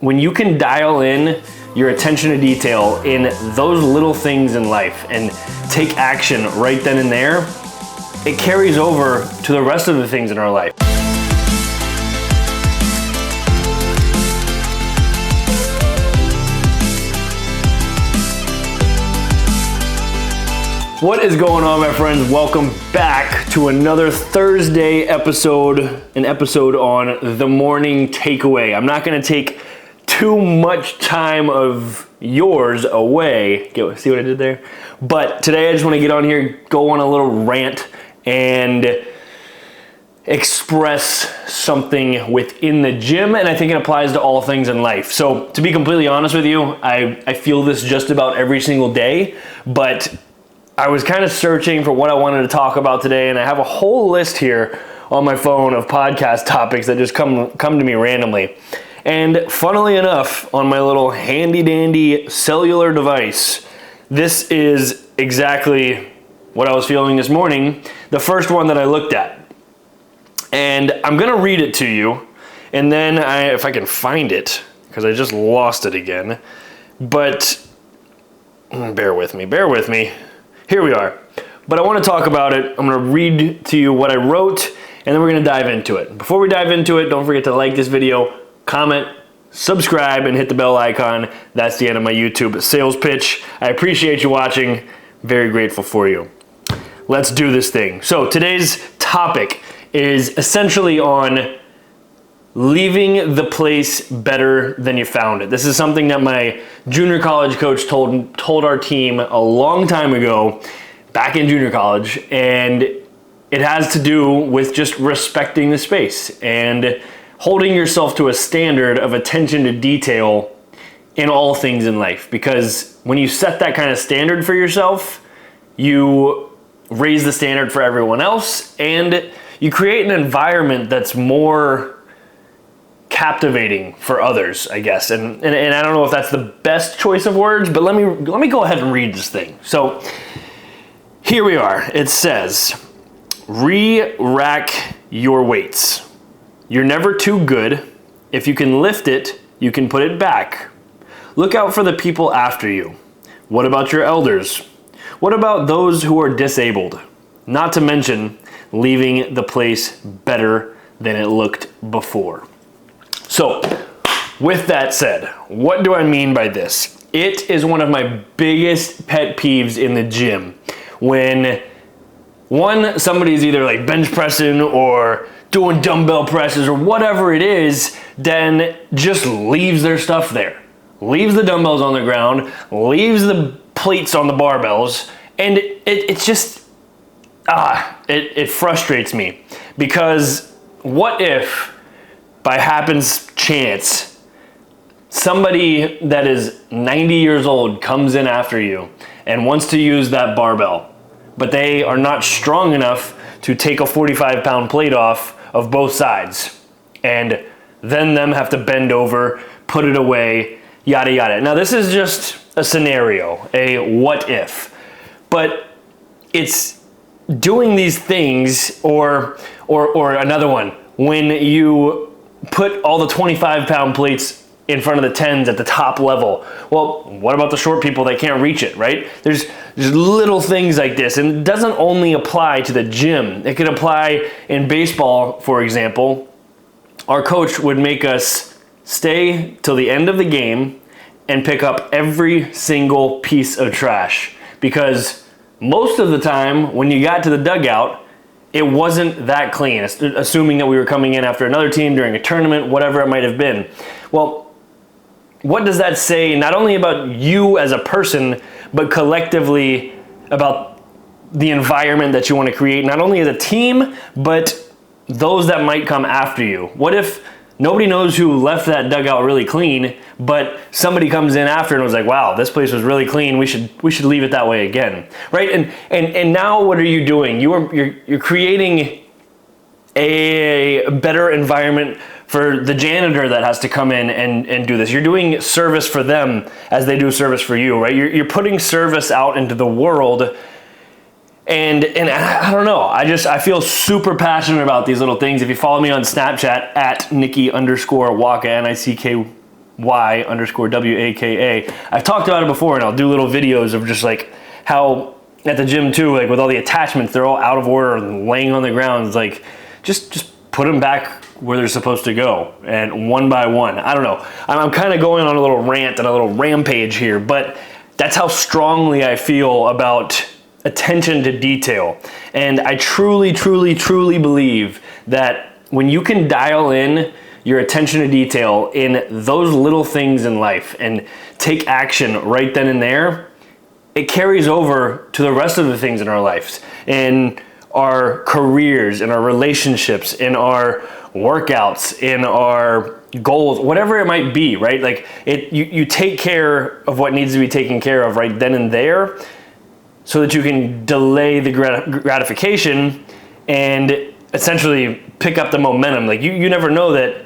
when you can dial in your attention to detail in those little things in life and take action right then and there, it carries over to the rest of the things in our life. What is going on, my friends? Welcome back to another Thursday episode, an episode on the morning takeaway. I'm not going to take too much time of yours away. See what I did there? But today I just want to get on here, go on a little rant, and express something within the gym, and I think it applies to all things in life. So to be completely honest with you, I feel this just about every single day, but I was kind of searching for what I wanted to talk about today, and I have a whole list here on my phone of podcast topics that just come to me randomly. And funnily enough, on my little handy dandy cellular device, this is exactly what I was feeling this morning, the first one that I looked at. And I'm gonna read it to you, and then if I can find it, because I just lost it again, but bear with me. Here we are. But I want to talk about it. I'm going to read to you what I wrote, and then we're going to dive into it. Before we dive into it, don't forget to like this video, comment, subscribe, and hit the bell icon. That's the end of my YouTube sales pitch. I appreciate you watching. Very grateful for you. Let's do this thing. So today's topic is essentially on leaving the place better than you found it. This is something that my junior college coach told our team a long time ago, back in junior college, and it has to do with just respecting the space and holding yourself to a standard of attention to detail in all things in life. Because when you set that kind of standard for yourself, you raise the standard for everyone else, and you create an environment that's more captivating for others, I guess. And I don't know if that's the best choice of words, but let me go ahead and read this thing. So here we are. It says, re-rack your weights. You're never too good. If you can lift it, you can put it back. Look out for the people after you. What about your elders? What about those who are disabled? Not to mention leaving the place better than it looked before. So, with that said, what do I mean by this? It is one of my biggest pet peeves in the gym when somebody's either like bench pressing or doing dumbbell presses or whatever it is, then just leaves their stuff there. Leaves the dumbbells on the ground, leaves the plates on the barbells, and it's just, it frustrates me. Because what if, by chance, somebody that is 90 years old comes in after you and wants to use that barbell, but they are not strong enough to take a 45-pound plate off of both sides, and then them have to bend over, put it away, yada yada. Now this is just a scenario, a what if, but it's doing these things, or another one, when you put all the 25-pound plates in front of the 10s at the top level. Well, what about the short people that can't reach it, right? There's little things like this, and it doesn't only apply to the gym. It could apply in baseball, for example. Our coach would make us stay till the end of the game and pick up every single piece of trash, because most of the time when you got to the dugout, it wasn't that clean, assuming that we were coming in after another team during a tournament, whatever it might have been. Well, what does that say not only about you as a person, but collectively about the environment that you want to create, not only as a team, but those that might come after you? What if nobody knows who left that dugout really clean, but somebody comes in after and was like, wow, this place was really clean, we should leave it that way again, right? And now what are you doing? You're creating a better environment for the janitor that has to come in and do this. You're doing service for them as they do service for you, right? You're putting service out into the world. And I don't know, I feel super passionate about these little things. If you follow me on Snapchat at Nikki_Waka, Y_WAKA. I've talked about it before, and I'll do little videos of just like how at the gym too, like with all the attachments, they're all out of order and laying on the ground. It's like, just put them back where they're supposed to go, and one by one. I don't know. I'm kind of going on a little rant and a little rampage here, but that's how strongly I feel about attention to detail. And I truly, truly, truly believe that when you can dial in your attention to detail in those little things in life and take action right then and there, it carries over to the rest of the things in our lives, in our careers, in our relationships, in our workouts, in our goals, whatever it might be, right? Like you take care of what needs to be taken care of right then and there, so that you can delay the gratification and essentially pick up the momentum. Like you never know that,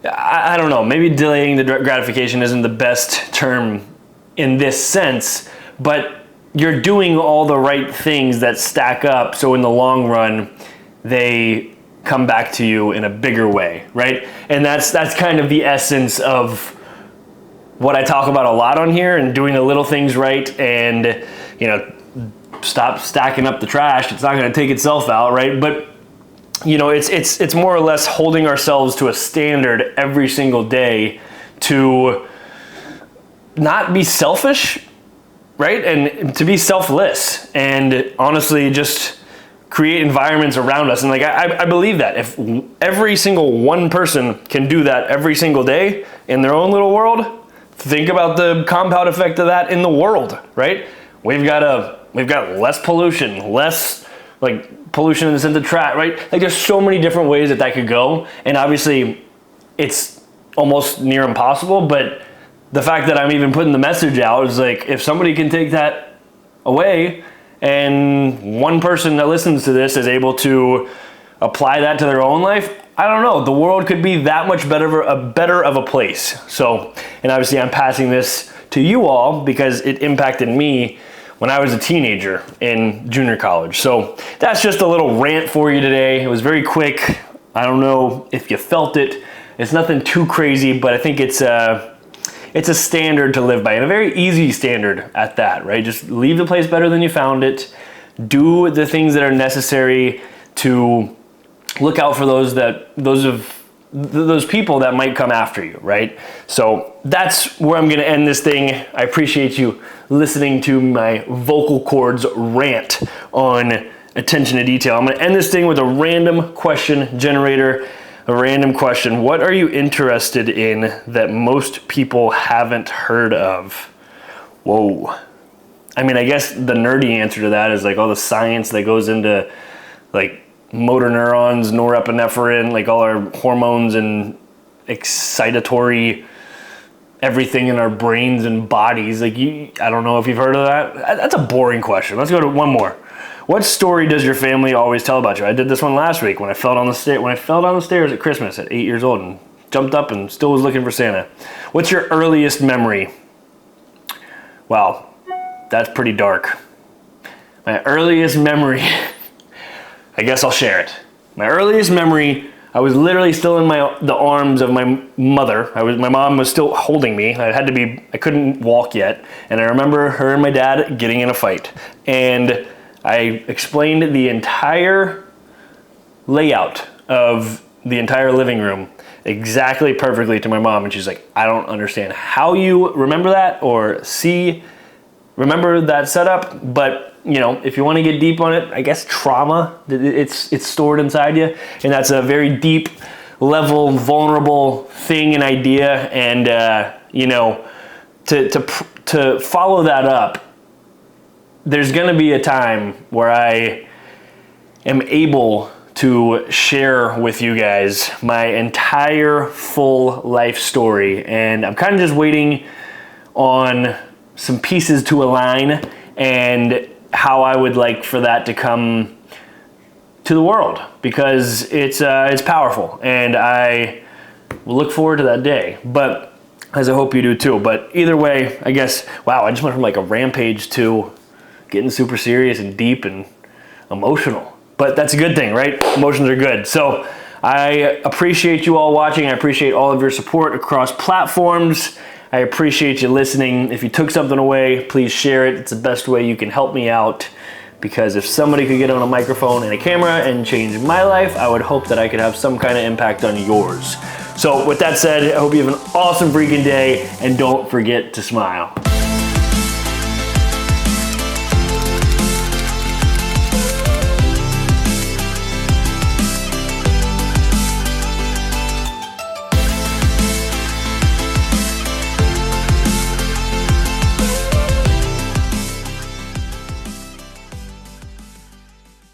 I don't know, maybe delaying the gratification isn't the best term in this sense, but you're doing all the right things that stack up, so in the long run, they come back to you in a bigger way, right? And that's kind of the essence of what I talk about a lot on here, and doing the little things right, and stop stacking up the trash. It's not going to take itself out, right? But it's more or less holding ourselves to a standard every single day to not be selfish, right? And to be selfless, and honestly just create environments around us. And like, I believe that if every single one person can do that every single day in their own little world, think about the compound effect of that in the world, right? We've got less pollution, less like pollution in the sense of trash, right? Like there's so many different ways that could go. And obviously it's almost near impossible, but the fact that I'm even putting the message out is like, if somebody can take that away, and one person that listens to this is able to apply that to their own life, I don't know, the world could be that much better of a place. So, and obviously I'm passing this to you all because it impacted me when I was a teenager in junior college. So that's just a little rant for you today. It was very quick. I don't know if you felt it. It's nothing too crazy, but I think it's a standard to live by, and a very easy standard at that, right? Just leave the place better than you found it. Do the things that are necessary to look out for those people that might come after you, right? So that's where I'm going to end this thing. I appreciate you listening to my vocal cords rant on attention to detail. I'm going to end this thing with a random question generator. A random question. What are you interested in that most people haven't heard of? Whoa. I mean, I guess the nerdy answer to that is like all the science that goes into like motor neurons, norepinephrine, like all our hormones and excitatory everything in our brains and bodies. Like I don't know if you've heard of that. That's a boring question. Let's go to one more. What story does your family always tell about you? I did this one last week when I fell down the stairs at Christmas at 8 years old and jumped up and still was looking for Santa. What's your earliest memory? Wow, that's pretty dark. My earliest memory, I guess I'll share it. My earliest memory, I was literally still in the arms of my mother. My mom was still holding me. I couldn't walk yet. And I remember her and my dad getting in a fight. And I explained the entire layout of the entire living room exactly perfectly to my mom, and she's like, I don't understand how you remember that or remember that setup, but if you want to get deep on it, I guess trauma, it's stored inside you, and that's a very deep level, vulnerable thing and idea, and to follow that up, there's going to be a time where I am able to share with you guys my entire full life story. And I'm kind of just waiting on some pieces to align and how I would like for that to come to the world, because it's powerful, and I look forward to that day. But as I hope you do too. But either way, I guess, wow, I just went from like a rampage to getting super serious and deep and emotional. But that's a good thing, right? Emotions are good. So I appreciate you all watching. I appreciate all of your support across platforms. I appreciate you listening. If you took something away, please share it. It's the best way you can help me out, because if somebody could get on a microphone and a camera and change my life, I would hope that I could have some kind of impact on yours. So with that said, I hope you have an awesome freaking day, and don't forget to smile.